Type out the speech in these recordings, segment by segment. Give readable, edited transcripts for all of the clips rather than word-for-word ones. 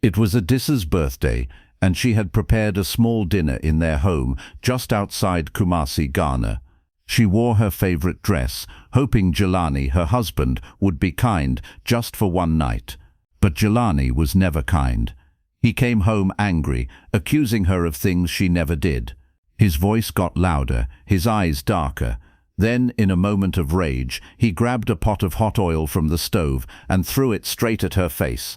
It was Adisa's birthday, and she had prepared a small dinner in their home just outside Kumasi, Ghana. She wore her favorite dress, hoping Jelani, her husband, would be kind just for one night. But Jelani was never kind. He came home angry, accusing her of things she never did. His voice got louder, his eyes darker. Then, in a moment of rage, he grabbed a pot of hot oil from the stove and threw it straight at her face.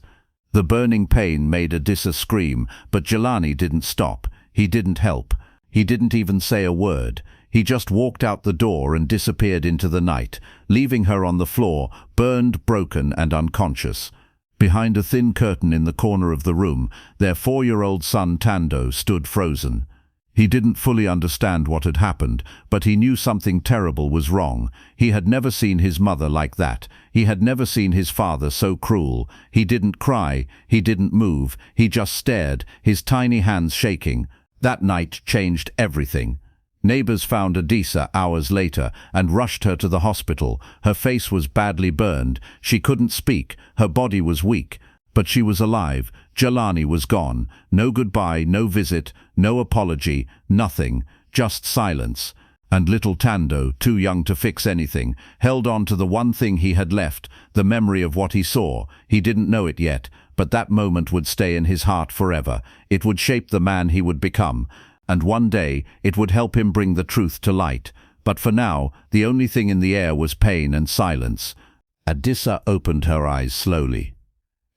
The burning pain made Adisa scream, but Jelani didn't stop. He didn't help. He didn't even say a word. He just walked out the door and disappeared into the night, leaving her on the floor, burned, broken, and unconscious. Behind a thin curtain in the corner of the room, their 4-year-old son Tando stood frozen. He didn't fully understand what had happened, but he knew something terrible was wrong. He had never seen his mother like that. He had never seen his father so cruel. He didn't cry. He didn't move. He just stared, his tiny hands shaking. That night changed everything. Neighbors found Adisa hours later and rushed her to the hospital. Her face was badly burned. She couldn't speak. Her body was weak. But she was alive. Jelani was gone. No goodbye, no visit, no apology, nothing. Just silence. And little Tando, too young to fix anything, held on to the one thing he had left, the memory of what he saw. He didn't know it yet, but that moment would stay in his heart forever. It would shape the man he would become. And one day, it would help him bring the truth to light. But for now, the only thing in the air was pain and silence. Adisa opened her eyes slowly.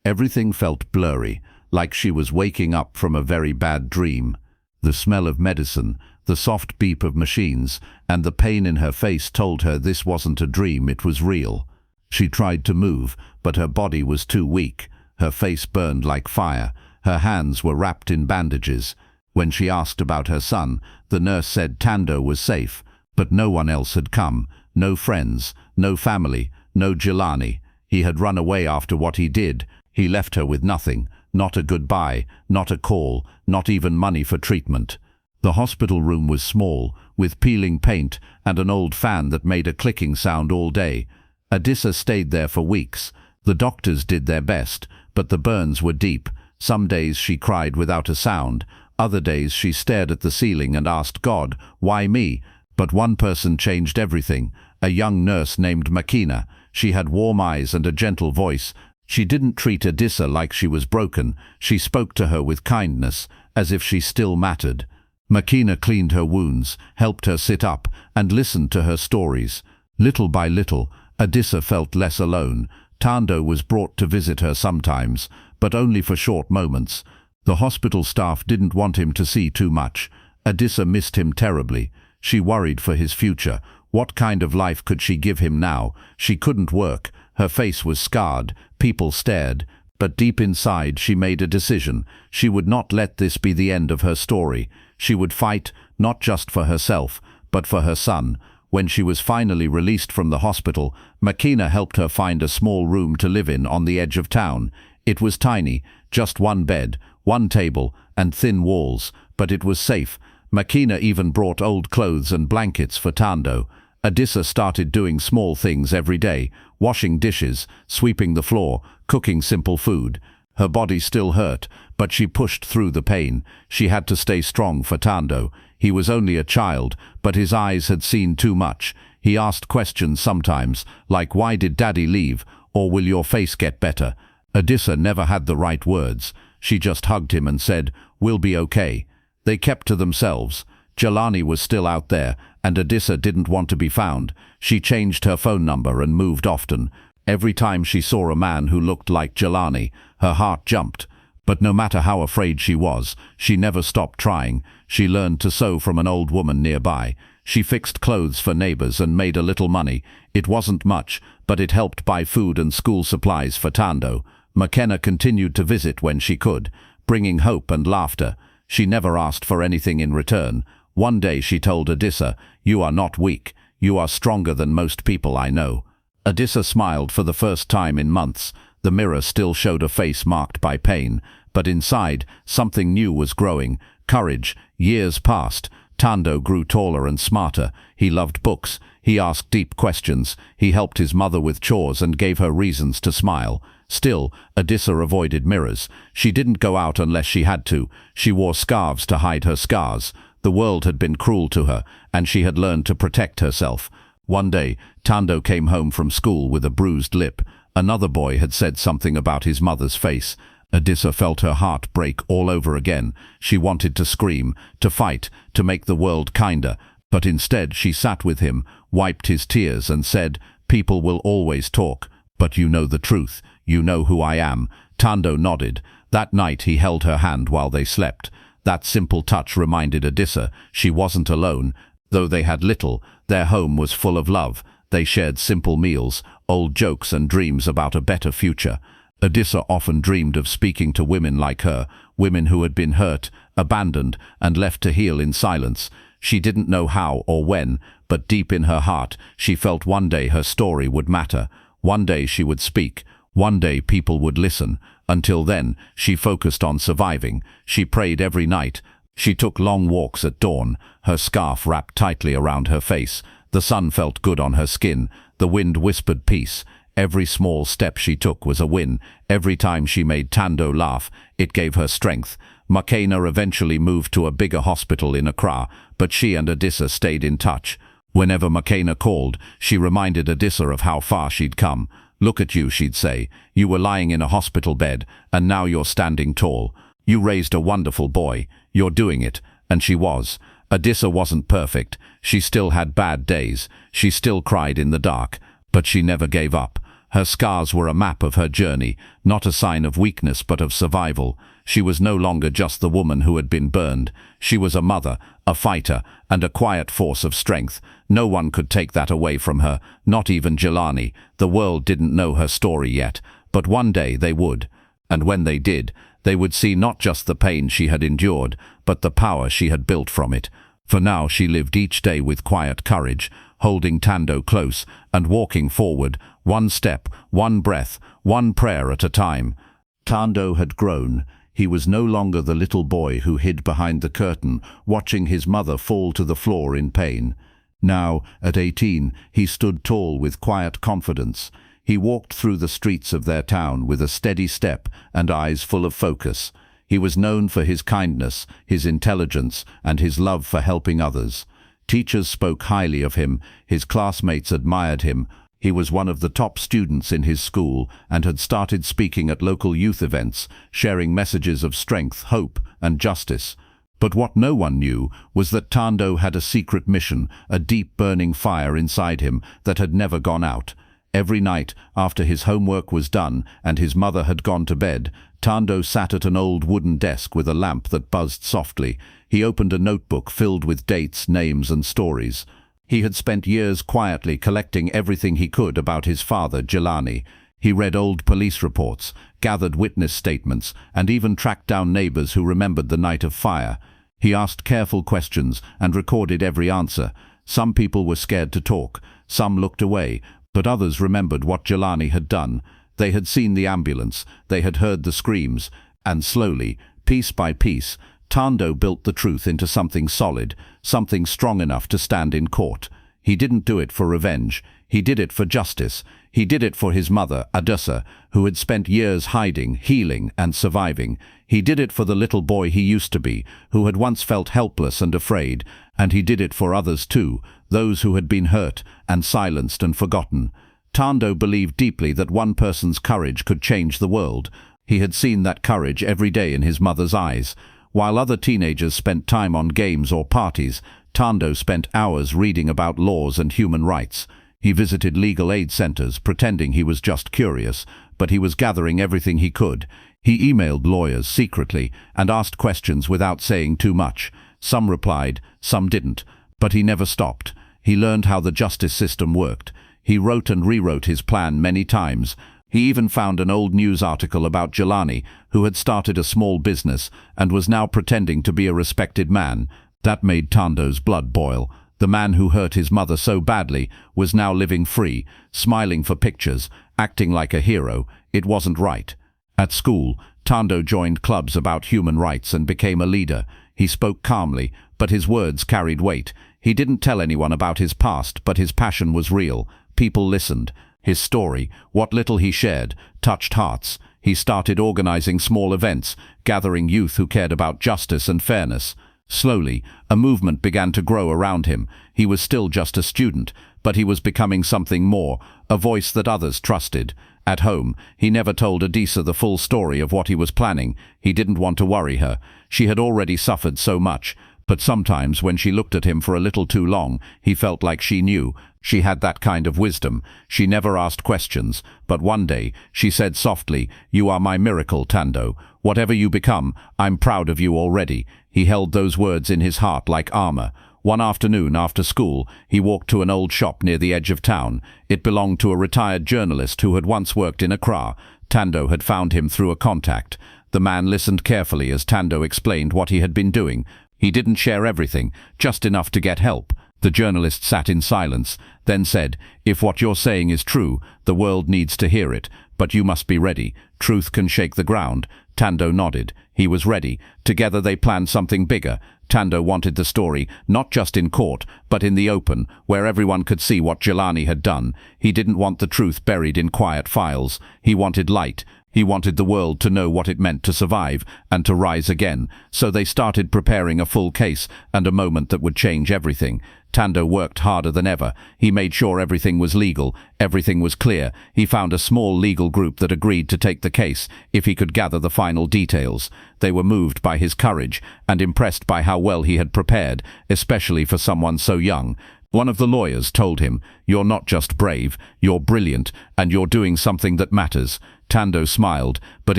Everything felt blurry, like she was waking up from a very bad dream. The smell of medicine, the soft beep of machines, and the pain in her face told her this wasn't a dream, it was real. She tried to move, but her body was too weak. Her face burned like fire. Her hands were wrapped in bandages. When she asked about her son, the nurse said Tando was safe, but no one else had come. No friends, no family, no Jelani. He had run away after what he did. He left her with nothing, not a goodbye, not a call, not even money for treatment. The hospital room was small, with peeling paint and an old fan that made a clicking sound all day. Adisa stayed there for weeks. The doctors did their best, but the burns were deep. Some days she cried without a sound. Other days she stared at the ceiling and asked God, why me? But one person changed everything. A young nurse named Makina. She had warm eyes and a gentle voice. She didn't treat Adisa like she was broken. She spoke to her with kindness, as if she still mattered. Makina cleaned her wounds, helped her sit up, and listened to her stories. Little by little, Adisa felt less alone. Tando was brought to visit her sometimes, but only for short moments. The hospital staff didn't want him to see too much. Adisa missed him terribly. She worried for his future. What kind of life could she give him now? She couldn't work. Her face was scarred. People stared. But deep inside she made a decision. She would not let this be the end of her story. She would fight, not just for herself, but for her son. When she was finally released from the hospital, Makina helped her find a small room to live in on the edge of town. It was tiny, just one bed, one table, and thin walls, but it was safe. Makina even brought old clothes and blankets for Tando. Adisa started doing small things every day, washing dishes, sweeping the floor, cooking simple food. Her body still hurt, but she pushed through the pain. She had to stay strong for Tando. He was only a child, but his eyes had seen too much. He asked questions sometimes, like why did Daddy leave, or will your face get better? Adisa never had the right words. She just hugged him and said, we'll be okay. They kept to themselves. Jelani was still out there, and Adisa didn't want to be found. She changed her phone number and moved often. Every time she saw a man who looked like Jelani, her heart jumped. But no matter how afraid she was, she never stopped trying. She learned to sew from an old woman nearby. She fixed clothes for neighbors and made a little money. It wasn't much, but it helped buy food and school supplies for Tando. McKenna continued to visit when she could, bringing hope and laughter. She never asked for anything in return. One day she told Adisa, you are not weak. You are stronger than most people I know. Adisa smiled for the first time in months. The mirror still showed a face marked by pain, but inside, something new was growing. Courage. Years passed. Tando grew taller and smarter. He loved books. He asked deep questions. He helped his mother with chores and gave her reasons to smile. Still, Adisa avoided mirrors. She didn't go out unless she had to. She wore scarves to hide her scars. The world had been cruel to her, and she had learned to protect herself. One day, Tando came home from school with a bruised lip. Another boy had said something about his mother's face. Adisa felt her heart break all over again. She wanted to scream, to fight, to make the world kinder. But instead she sat with him, wiped his tears and said, "People will always talk, but you know the truth. You know who I am." Tando nodded. That night he held her hand while they slept. That simple touch reminded Adisa she wasn't alone. Though they had little, their home was full of love. They shared simple meals, old jokes and dreams about a better future. Adisa often dreamed of speaking to women like her, women who had been hurt, abandoned, and left to heal in silence. She didn't know how or when, but deep in her heart, she felt one day her story would matter. One day she would speak. One day people would listen. Until then, she focused on surviving. She prayed every night. She took long walks at dawn, her scarf wrapped tightly around her face. The sun felt good on her skin. The wind whispered peace. Every small step she took was a win. Every time she made Tando laugh, it gave her strength. Makena eventually moved to a bigger hospital in Accra, but she and Adisa stayed in touch. Whenever Makena called, she reminded Adisa of how far she'd come. "Look at you," she'd say. "You were lying in a hospital bed, and now you're standing tall. You raised a wonderful boy. You're doing it." And she was. Adisa wasn't perfect. She still had bad days. She still cried in the dark. But she never gave up. Her scars were a map of her journey, not a sign of weakness but of survival. She was no longer just the woman who had been burned. She was a mother, a fighter, and a quiet force of strength. No one could take that away from her, not even Jelani. The world didn't know her story yet, but one day they would. And when they did, they would see not just the pain she had endured, but the power she had built from it. For now she lived each day with quiet courage, holding Tando close and walking forward, one step, one breath, one prayer at a time. Tando had grown. He was no longer the little boy who hid behind the curtain, watching his mother fall to the floor in pain. Now, at 18, he stood tall with quiet confidence. He walked through the streets of their town with a steady step and eyes full of focus. He was known for his kindness, his intelligence, and his love for helping others. Teachers spoke highly of him. His classmates admired him. He was one of the top students in his school and had started speaking at local youth events, sharing messages of strength, hope, and justice. But what no one knew was that Tando had a secret mission, a deep burning fire inside him that had never gone out. Every night, after his homework was done and his mother had gone to bed, Tando sat at an old wooden desk with a lamp that buzzed softly. He opened a notebook filled with dates, names, and stories. He had spent years quietly collecting everything he could about his father, Jelani. He read old police reports, gathered witness statements, and even tracked down neighbors who remembered the night of fire. He asked careful questions and recorded every answer. Some people were scared to talk. Some looked away, but others remembered what Jelani had done. They had seen the ambulance. They had heard the screams. And slowly, piece by piece, Tando built the truth into something solid, something strong enough to stand in court. He didn't do it for revenge. He did it for justice. He did it for his mother, Adisa, who had spent years hiding, healing, and surviving. He did it for the little boy he used to be, who had once felt helpless and afraid. And he did it for others too, those who had been hurt and silenced and forgotten. Tando believed deeply that one person's courage could change the world. He had seen that courage every day in his mother's eyes. While other teenagers spent time on games or parties, Tando spent hours reading about laws and human rights. He visited legal aid centers, pretending he was just curious, but he was gathering everything he could. He emailed lawyers secretly and asked questions without saying too much. Some replied, some didn't, but he never stopped. He learned how the justice system worked. He wrote and rewrote his plan many times. He even found an old news article about Jelani, who had started a small business and was now pretending to be a respected man. That made Tando's blood boil. The man who hurt his mother so badly was now living free, smiling for pictures, acting like a hero. It wasn't right. At school, Tando joined clubs about human rights and became a leader. He spoke calmly, but his words carried weight. He didn't tell anyone about his past, but his passion was real. People listened. His story, what little he shared, touched hearts. He started organizing small events, gathering youth who cared about justice and fairness. Slowly, a movement began to grow around him. He was still just a student, but he was becoming something more, a voice that others trusted. At home, he never told Adisa the full story of what he was planning. He didn't want to worry her. She had already suffered so much. But sometimes, when she looked at him for a little too long, he felt like she knew. She had that kind of wisdom. She never asked questions. But one day, she said softly, "You are my miracle, Tando. Whatever you become, I'm proud of you already." He held those words in his heart like armor. One afternoon after school, he walked to an old shop near the edge of town. It belonged to a retired journalist who had once worked in Accra. Tando had found him through a contact. The man listened carefully as Tando explained what he had been doing. He didn't share everything, just enough to get help. The journalist sat in silence, then said, "If what you're saying is true, the world needs to hear it. But you must be ready. Truth can shake the ground." Tando nodded. He was ready. Together they planned something bigger. Tando wanted the story, not just in court, but in the open, where everyone could see what Jelani had done. He didn't want the truth buried in quiet files. He wanted light. He wanted the world to know what it meant to survive and to rise again. So they started preparing a full case and a moment that would change everything. Tando worked harder than ever. He made sure everything was legal, everything was clear. He found a small legal group that agreed to take the case if he could gather the final details. They were moved by his courage and impressed by how well he had prepared, especially for someone so young. One of the lawyers told him, "You're not just brave, you're brilliant, and you're doing something that matters." Tando smiled, but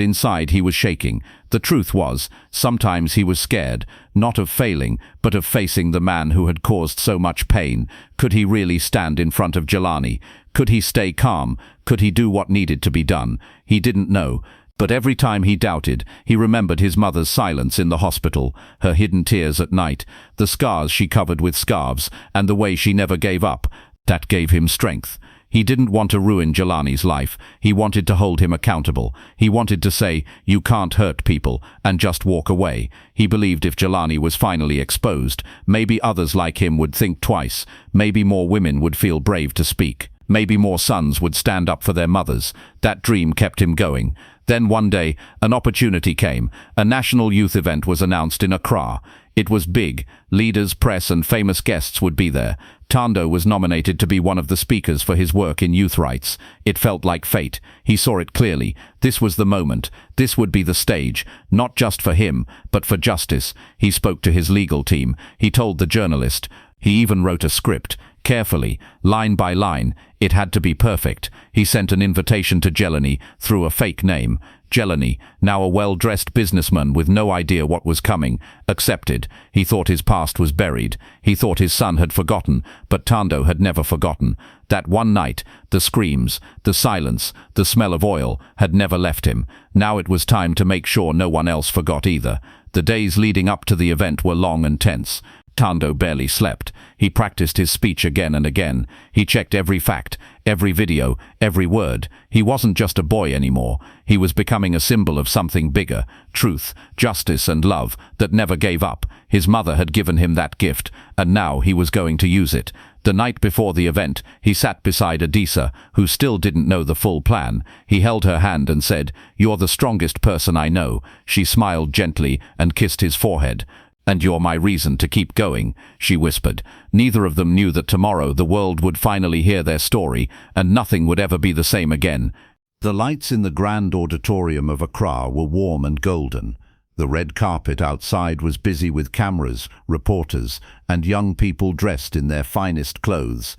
inside he was shaking. The truth was, sometimes he was scared, not of failing, but of facing the man who had caused so much pain. Could he really stand in front of Jelani? Could he stay calm? Could he do what needed to be done? He didn't know. But every time he doubted, he remembered his mother's silence in the hospital, her hidden tears at night, the scars she covered with scarves, and the way she never gave up. That gave him strength. He didn't want to ruin Jelani's life. He wanted to hold him accountable. He wanted to say, "You can't hurt people," and just walk away. He believed if Jelani was finally exposed, maybe others like him would think twice. Maybe more women would feel brave to speak. Maybe more sons would stand up for their mothers. That dream kept him going. Then one day, an opportunity came. A national youth event was announced in Accra. It was big. Leaders, press, and famous guests would be there. Tando was nominated to be one of the speakers for his work in youth rights. It felt like fate. He saw it clearly. This was the moment. This would be the stage, not just for him, but for justice. He spoke to his legal team. He told the journalist. He even wrote a script. Carefully, line by line. It had to be perfect. He sent an invitation to Jelani through a fake name. Jelani, now a well-dressed businessman with no idea what was coming, accepted. He thought his past was buried. He thought his son had forgotten, but Tando had never forgotten. That one night, the screams, the silence, the smell of oil had never left him. Now it was time to make sure no one else forgot either. The days leading up to the event were long and tense. Tando barely slept. He practiced his speech again and again. He checked every fact, every video, every word. He wasn't just a boy anymore. He was becoming a symbol of something bigger. Truth, justice, and love that never gave up. His mother had given him that gift, and now he was going to use it. The night before the event, he sat beside Adisa, who still didn't know the full plan. He held her hand and said, "You're the strongest person I know." She smiled gently and kissed his forehead. "And you're my reason to keep going," she whispered. Neither of them knew that tomorrow the world would finally hear their story, and nothing would ever be the same again. The lights in the grand auditorium of Accra were warm and golden. The red carpet outside was busy with cameras, reporters, and young people dressed in their finest clothes.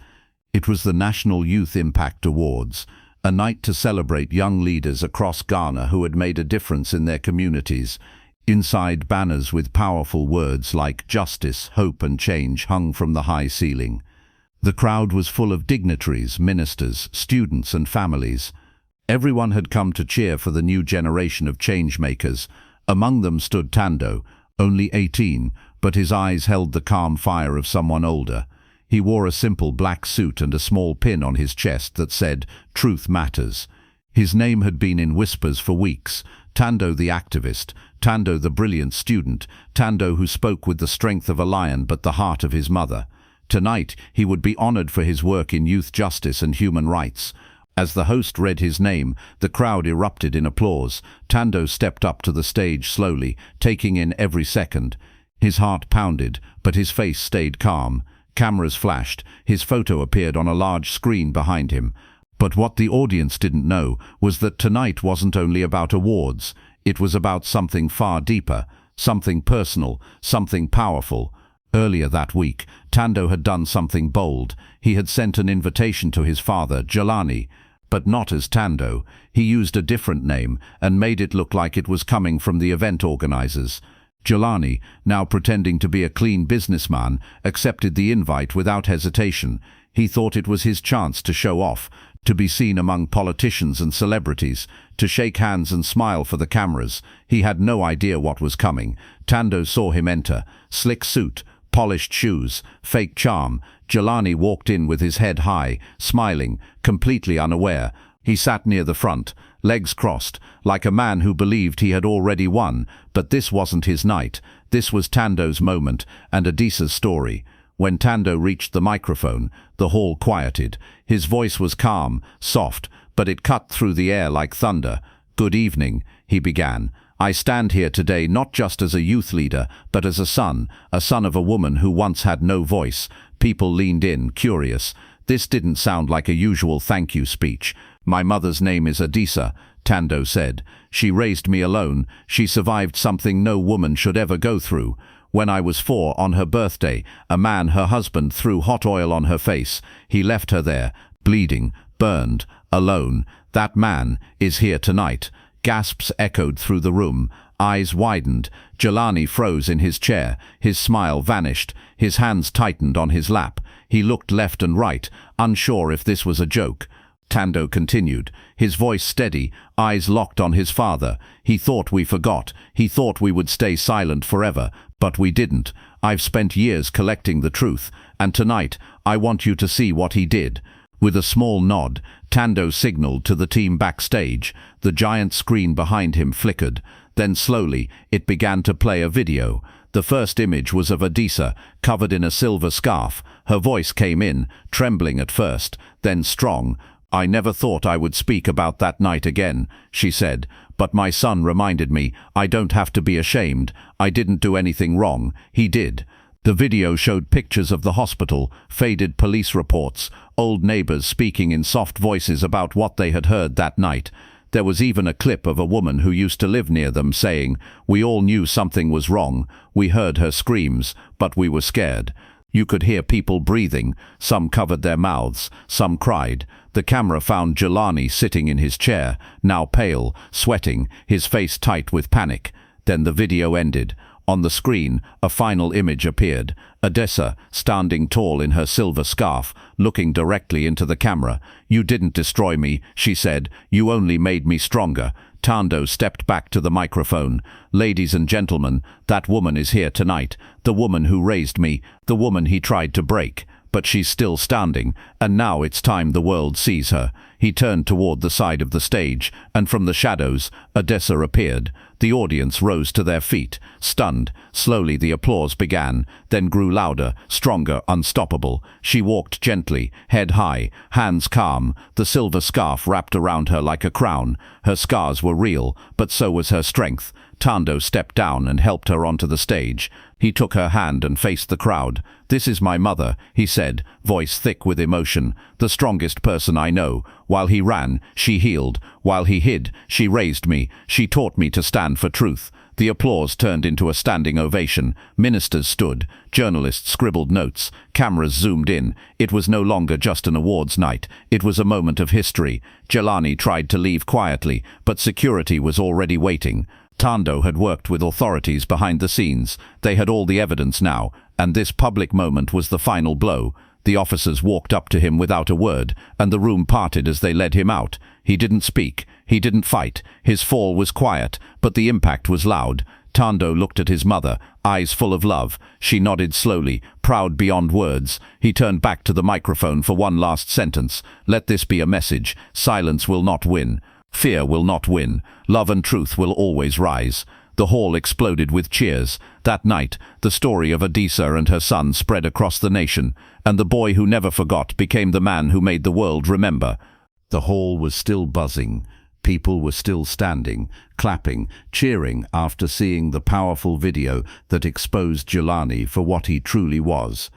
It was the National Youth Impact Awards, a night to celebrate young leaders across Ghana who had made a difference in their communities. Inside, banners with powerful words like justice, hope and change hung from the high ceiling. The crowd was full of dignitaries, ministers, students and families. Everyone had come to cheer for the new generation of change-makers. Among them stood Tando, only 18, but his eyes held the calm fire of someone older. He wore a simple black suit and a small pin on his chest that said, "Truth Matters." His name had been in whispers for weeks. Tando the activist, Tando the brilliant student, Tando who spoke with the strength of a lion but the heart of his mother. Tonight he would be honored for his work in youth justice and human rights. As the host read his name, the crowd erupted in applause. Tando stepped up to the stage slowly, taking in every second. His heart pounded, but his face stayed calm. Cameras flashed. His photo appeared on a large screen behind him. But what the audience didn't know was that tonight wasn't only about awards. It was about something far deeper, something personal, something powerful. Earlier that week, Tando had done something bold. He had sent an invitation to his father, Jelani, but not as Tando. He used a different name and made it look like it was coming from the event organizers. Jelani, now pretending to be a clean businessman, accepted the invite without hesitation. He thought it was his chance to show off, to be seen among politicians and celebrities, to shake hands and smile for the cameras. He had no idea what was coming. Tando saw him enter. Slick suit, polished shoes, fake charm. Jelani walked in with his head high, smiling, completely unaware. He sat near the front, legs crossed, like a man who believed he had already won. But this wasn't his night. This was Tando's moment and Adisa's story. When Tando reached the microphone, the hall quieted. His voice was calm, soft, but it cut through the air like thunder. "Good evening," he began. "I stand here today not just as a youth leader, but as a son of a woman who once had no voice." People leaned in, curious. This didn't sound like a usual thank you speech. "My mother's name is Adisa," Tando said. "She raised me alone. She survived something no woman should ever go through. When I was 4, on her birthday, a man, her husband, threw hot oil on her face. He left her there, bleeding, burned, alone. That man is here tonight." Gasps echoed through the room. Eyes widened. Jelani froze in his chair. His smile vanished. His hands tightened on his lap. He looked left and right, unsure if this was a joke. Tando continued, his voice steady, eyes locked on his father. "He thought we forgot. He thought we would stay silent forever. But we didn't. I've spent years collecting the truth, and tonight I want you to see what he did." With a small nod, Tando signaled to the team backstage. The giant screen behind him flickered. Then slowly, it began to play a video. The first image was of Adisa, covered in a silver scarf. Her voice came in, trembling at first, then strong. "I never thought I would speak about that night again," she said. "But my son reminded me, I don't have to be ashamed. I didn't do anything wrong. He did." The video showed pictures of the hospital, faded police reports, old neighbors speaking in soft voices about what they had heard that night. There was even a clip of a woman who used to live near them saying, "We all knew something was wrong. We heard her screams, but we were scared." You could hear people breathing. Some covered their mouths, some cried. The camera found Jelani sitting in his chair, now pale, sweating, his face tight with panic. Then the video ended. On the screen, a final image appeared. Adisa, standing tall in her silver scarf, looking directly into the camera. "You didn't destroy me," she said. "You only made me stronger." Tando stepped back to the microphone. "Ladies and gentlemen, that woman is here tonight. The woman who raised me, the woman he tried to break. But she's still standing, and now it's time the world sees her." He turned toward the side of the stage, and from the shadows, Adisa appeared. The audience rose to their feet, stunned. Slowly the applause began, then grew louder, stronger, unstoppable. She walked gently, head high, hands calm, the silver scarf wrapped around her like a crown. Her scars were real, but so was her strength. Tando stepped down and helped her onto the stage. He took her hand and faced the crowd. "This is my mother," he said, voice thick with emotion. "The strongest person I know. While he ran, she healed. While he hid, she raised me. She taught me to stand for truth." The applause turned into a standing ovation. Ministers stood. Journalists scribbled notes. Cameras zoomed in. It was no longer just an awards night. It was a moment of history. Jelani tried to leave quietly, but security was already waiting. Tando had worked with authorities behind the scenes. They had all the evidence now, and this public moment was the final blow. The officers walked up to him without a word, and the room parted as they led him out. He didn't speak. He didn't fight. His fall was quiet, but the impact was loud. Tando looked at his mother, eyes full of love. She nodded slowly, proud beyond words. He turned back to the microphone for one last sentence. "Let this be a message. Silence will not win. Fear will not win. Love and truth will always rise." The hall exploded with cheers. That night, the story of Adisa and her son spread across the nation, and the boy who never forgot became the man who made the world remember. The hall was still buzzing. People were still standing, clapping, cheering after seeing the powerful video that exposed Jelani for what he truly was.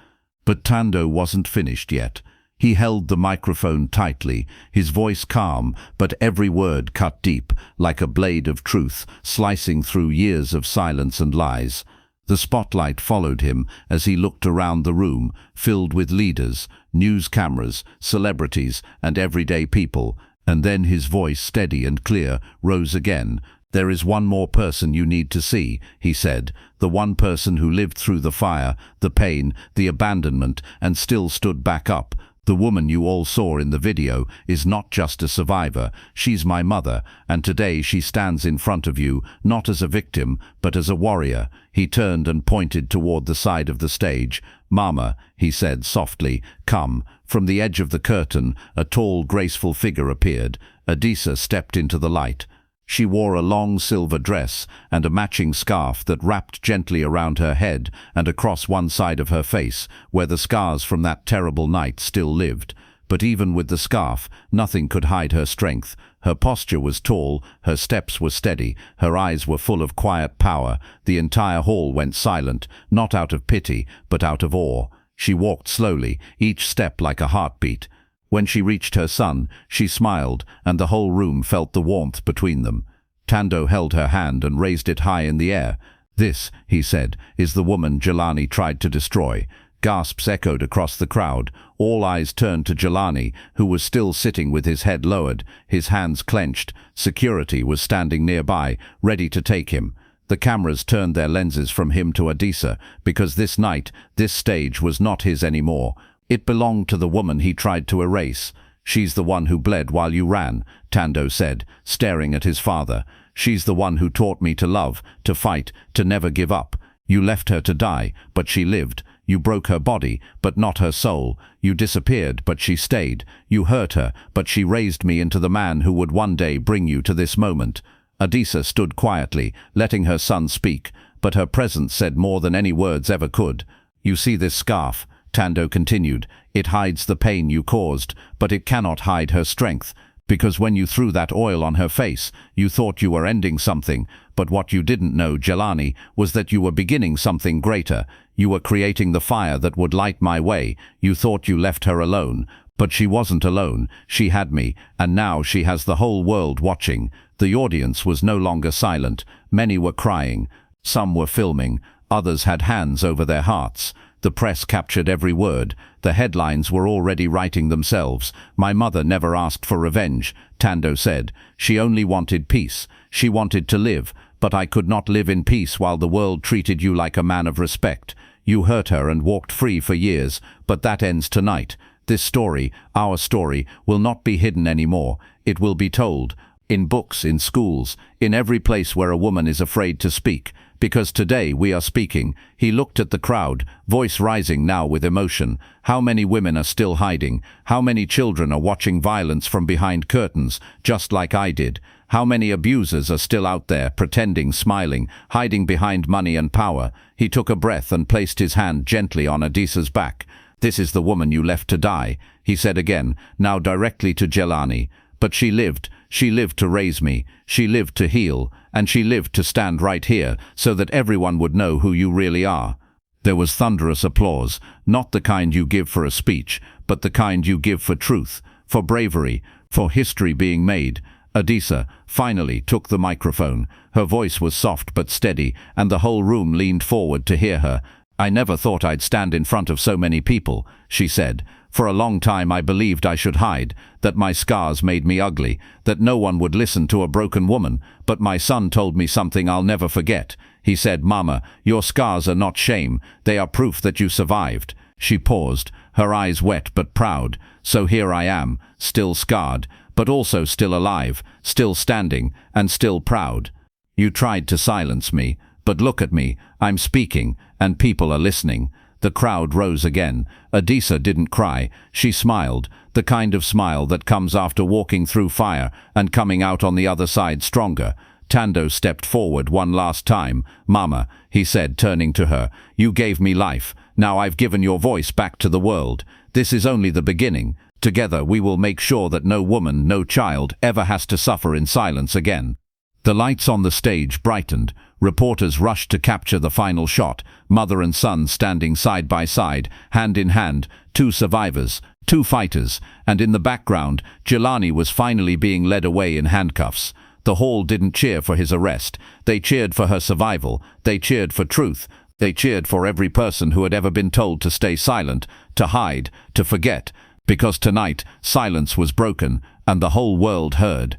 But Tando wasn't finished yet. He held the microphone tightly, his voice calm, but every word cut deep, like a blade of truth, slicing through years of silence and lies. The spotlight followed him as he looked around the room, filled with leaders, news cameras, celebrities, and everyday people, and then his voice, steady and clear, rose again. "There is one more person you need to see," he said, "the one person who lived through the fire, the pain, the abandonment, and still stood back up. The woman you all saw in the video is not just a survivor, she's my mother, and today she stands in front of you, not as a victim, but as a warrior." He turned and pointed toward the side of the stage. "Mama," he said softly, "come." From the edge of the curtain, a tall, graceful figure appeared. Adisa stepped into the light. She wore a long silver dress and a matching scarf that wrapped gently around her head and across one side of her face, where the scars from that terrible night still lived. But even with the scarf, nothing could hide her strength. Her posture was tall, her steps were steady, her eyes were full of quiet power. The entire hall went silent, not out of pity, but out of awe. She walked slowly, each step like a heartbeat. When she reached her son, she smiled, and the whole room felt the warmth between them. Tando held her hand and raised it high in the air. "This," he said, "is the woman Jelani tried to destroy." Gasps echoed across the crowd. All eyes turned to Jelani, who was still sitting with his head lowered, his hands clenched. Security was standing nearby, ready to take him. The cameras turned their lenses from him to Adisa, because this night, this stage was not his anymore. It belonged to the woman he tried to erase. "She's the one who bled while you ran," Tando said, staring at his father. "She's the one who taught me to love, to fight, to never give up. You left her to die, but she lived. You broke her body, but not her soul. You disappeared, but she stayed. You hurt her, but she raised me into the man who would one day bring you to this moment." Adisa stood quietly, letting her son speak, but her presence said more than any words ever could. "You see this scarf?" Tando continued. "It hides the pain you caused, but it cannot hide her strength. Because when you threw that oil on her face, you thought you were ending something, but what you didn't know, Jelani, was that you were beginning something greater. You were creating the fire that would light my way. You thought you left her alone, but she wasn't alone. She had me, and now she has the whole world watching." The audience was no longer silent. Many were crying. Some were filming. Others had hands over their hearts. The press captured every word. The headlines were already writing themselves. "My mother never asked for revenge," Tando said. "She only wanted peace. She wanted to live, but I could not live in peace while the world treated you like a man of respect. You hurt her and walked free for years, but that ends tonight. This story, our story, will not be hidden anymore. It will be told. In books, in schools, in every place where a woman is afraid to speak. Because today we are speaking." He looked at the crowd, voice rising now with emotion. "How many women are still hiding? How many children are watching violence from behind curtains, just like I did? How many abusers are still out there, pretending, smiling, hiding behind money and power?" He took a breath and placed his hand gently on Adisa's back. "This is the woman you left to die," he said again, now directly to Jelani. "But she lived. She lived to raise me. She lived to heal. And she lived to stand right here so that everyone would know who you really are." There was thunderous applause, not the kind you give for a speech, but the kind you give for truth, for bravery, for history being made. Adisa finally took the microphone. Her voice was soft but steady, and the whole room leaned forward to hear her. "I never thought I'd stand in front of so many people," she said. "For a long time I believed I should hide, that my scars made me ugly, that no one would listen to a broken woman. But my son told me something I'll never forget. He said, 'Mama, your scars are not shame. They are proof that you survived.'" She paused, her eyes wet but proud. "So here I am, still scarred, but also still alive, still standing, and still proud. You tried to silence me, but look at me. I'm speaking, and people are listening." The crowd rose again. Adisa didn't cry. She smiled, the kind of smile that comes after walking through fire and coming out on the other side stronger. Tando stepped forward one last time. "Mama," he said, turning to her, "you gave me life. Now I've given your voice back to the world. This is only the beginning." Together we will make sure that no woman, no child, ever has to suffer in silence again." The lights on the stage brightened. Reporters rushed to capture the final shot, mother and son standing side by side, hand in hand, two survivors, two fighters, and in the background, Jelani was finally being led away in handcuffs. The hall didn't cheer for his arrest. They cheered for her survival. They cheered for truth. They cheered for every person who had ever been told to stay silent, to hide, to forget, because tonight silence was broken and the whole world heard.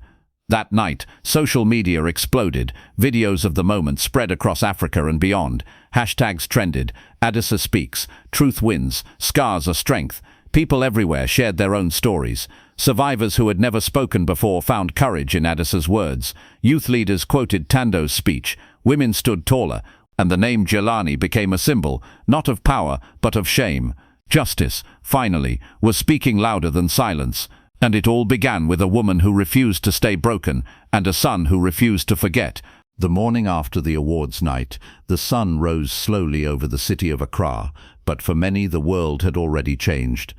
That night, social media exploded. Videos of the moment spread across Africa and beyond. Hashtags trended. Adisa speaks. Truth wins. Scars are strength. People everywhere shared their own stories. Survivors who had never spoken before found courage in Adisa's words. Youth leaders quoted Tando's speech. Women stood taller, and the name Jelani became a symbol, not of power, but of shame. Justice, finally, was speaking louder than silence. And it all began with a woman who refused to stay broken, and a son who refused to forget. The morning after the awards night, the sun rose slowly over the city of Accra, but for many the world had already changed.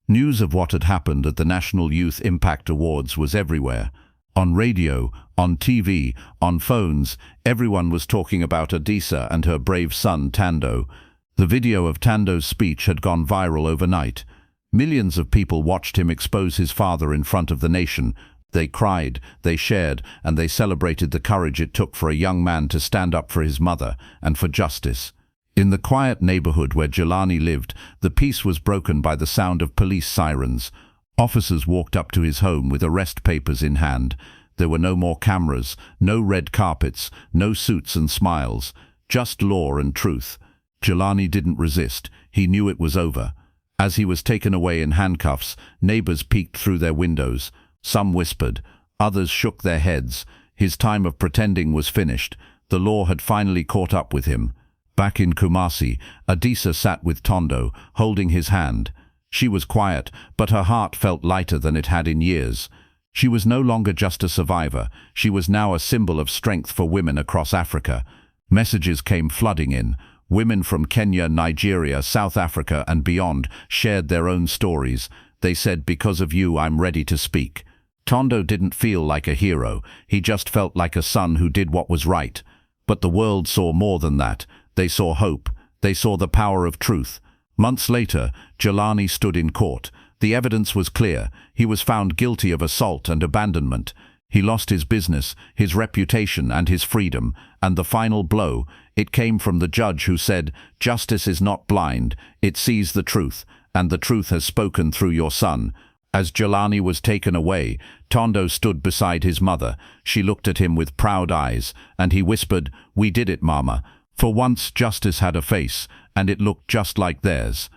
News of what had happened at the National Youth Impact Awards was everywhere. On radio, on TV, on phones, everyone was talking about Adisa and her brave son Tando. The video of Tando's speech had gone viral overnight. Millions of people watched him expose his father in front of the nation. They cried, they shared, and they celebrated the courage it took for a young man to stand up for his mother and for justice. In the quiet neighborhood where Jelani lived, the peace was broken by the sound of police sirens. Officers walked up to his home with arrest papers in hand. There were no more cameras, no red carpets, no suits and smiles, just law and truth. Jelani didn't resist. He knew it was over. As he was taken away in handcuffs, neighbors peeked through their windows. Some whispered, others shook their heads. His time of pretending was finished. The law had finally caught up with him. Back in Kumasi, Adisa sat with Tando, holding his hand. She was quiet, but her heart felt lighter than it had in years. She was no longer just a survivor. She was now a symbol of strength for women across Africa. Messages came flooding in. Women from Kenya, Nigeria, South Africa and beyond shared their own stories. They said, "Because of you, I'm ready to speak." Tando didn't feel like a hero. He just felt like a son who did what was right. But the world saw more than that. They saw hope. They saw the power of truth. Months later, Jelani stood in court. The evidence was clear. He was found guilty of assault and abandonment. He lost his business, his reputation and his freedom. And the final blow, it came from the judge who said, "Justice is not blind. It sees the truth, and the truth has spoken through your son." As Jelani was taken away, Tando stood beside his mother. She looked at him with proud eyes, and he whispered, "We did it, Mama." For once, justice had a face, and it looked just like theirs.